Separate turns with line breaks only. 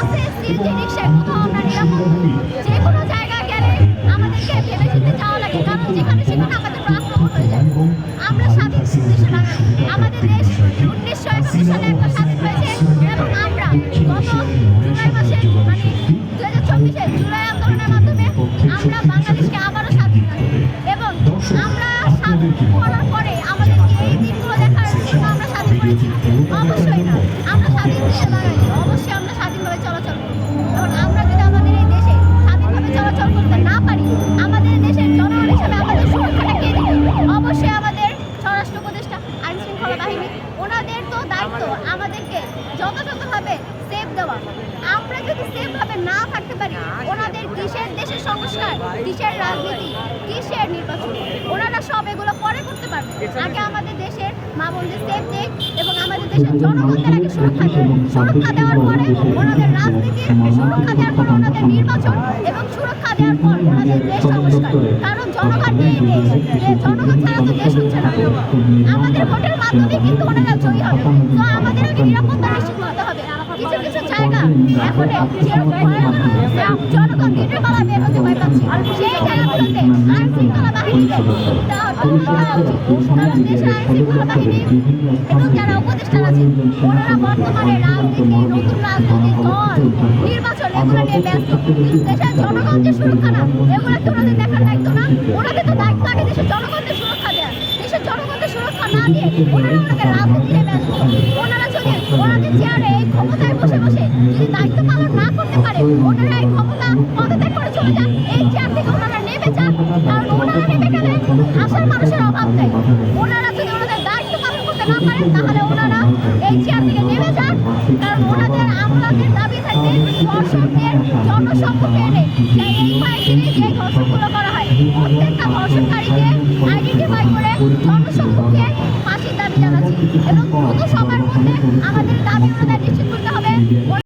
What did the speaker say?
বাসে, সিএনজি রিকশায় কোথাও আমরা নিরাপদ নই। যে কোনো জায়গায় গেলে আমাদেরকে ভেবে চিন্তে যাওয়া লাগে, কারণ যেখানে সেখানে আমাদের উপর আক্রমণ হয়ে যায়। আমরা স্বাধীন দেশের নাগরিক। আমাদের দেশ 1971 সালে একটা স্বাধীন হয়েছে এবং আমরা গত জুলাই মাসে মানে 2024 জুলাই আন্দোলনের মাধ্যমে আমরা বাংলাদেশকে আবারও স্বাধীন করি এবং আমরা স্বাধীন করার পরে আমাদেরকে এই দিনগুলো দেখার জন্য আমরা স্বাধীন করেছি? অবশ্যই না। আমরা স্বাধীন দেশের নাগরিক, অবশ্যই আমরা স্বাধীনভাবে চলাচল করব। এবং আমরা যদি আমাদের এই দেশে স্বাধীনভাবে চলাচল করতে না পারি, আমাদের দেশের জনগণ হিসেবে আমাদের সুরক্ষাটা কে দিবে? অবশ্যই আমাদের স্বরাষ্ট্র উপদেষ্টা, আইন শৃঙ্খলা বাহিনী, ওনাদের তো দায়িত্ব আমাদেরকে যথাযথভাবে সেফ দেওয়া। আমরা যদি সেফভাবে না থাকতে পারি, ওনাদের কিসের দেশের সংস্কার, কিসের রাজনীতি, কিসের নির্বাচন, ওনারা সব এগুলো পরে করতে পারবে। আগে আমাদের দেশের মা বোনদের সেফ দেখ এবং আমাদের দেশের জনগণদের আগে সুরক্ষা দেয়। সুরক্ষা দেওয়ার পরে ওনাদের রাজনীতি, সুরক্ষা দেওয়ার পর ওনাদের নির্বাচন এবং সুরক্ষা দেওয়ার পর ওনাদের দেশ সংস্কার। কারণ জনগণ নিয়ে দেশ, জনগণ ছাড়া তো দেশ হচ্ছে না। আমাদের ভোটের মাধ্যমে কিন্তু ওনারা জয়ী হবে। তো আমাদের আগে নিরাপত্তা নিশ্চিত হতে হবে। কিছু কিছু জায়গা এখন জনগণ দিনের বেলা বের হতে ভয় পাচ্ছে, সেই জায়গাগুলোতে আইন শৃঙ্খলা বাহিনীকে কারণ দেশের আইন শৃঙ্খলা বাহিনী এবং যারা উপদেষ্টারা আছেন ওনারা বর্তমানে রাজনীতি, নতুন রাজনৈতিক দল, নির্বাচন এগুলো নিয়ে ব্যস্ত। কিন্তু দেশের জনগণ যে সুরক্ষা না, এগুলো কি ওনাদের দেখার দায়িত্ব না? ওনাদের তো দায়িত্ব আগে দেশের জনগণদের সুরক্ষা দেওয়া। দেশের জনগণদের সুরক্ষা না দিয়ে ওনারা ওনাদের রাজনীতি নিয়ে ব্যস্ত। ওনারা যদি ওনাদের চেয়ারে এই ক্ষমতায় বসে বসে যদি দায়িত্ব পালন না করতে পারে, ওনারা এই ক্ষমতা পদত্যাগ করে চলে যান, এই চেয়ার থেকে ওনারা নেমে যান। কারণ ওনারা নেমে গেলে আসার মানুষের অভাব নেই। ওনারা যদি ওনাদের দায়িত্ব পালন করতে না পারেন, তাহলে ওনারা এই চেয়ার থেকে নেমে যান। কারণ ওনাদের আমলাদের দাবি থাকবে ধর্ষকদের জনসম্মুখে এনে এই কয়েকদিনে যে ধর্ষণগুলো করা হয়, প্রত্যেকটা ধর্ষণকারীকে আইডেন্টিফাই করে জনসম্মুখে ফাঁসির দাবি জানাচ্ছি এবং দ্রুত সময়ের মধ্যে আমাদের দাবি ওনাদের নিশ্চিত করতে হবে।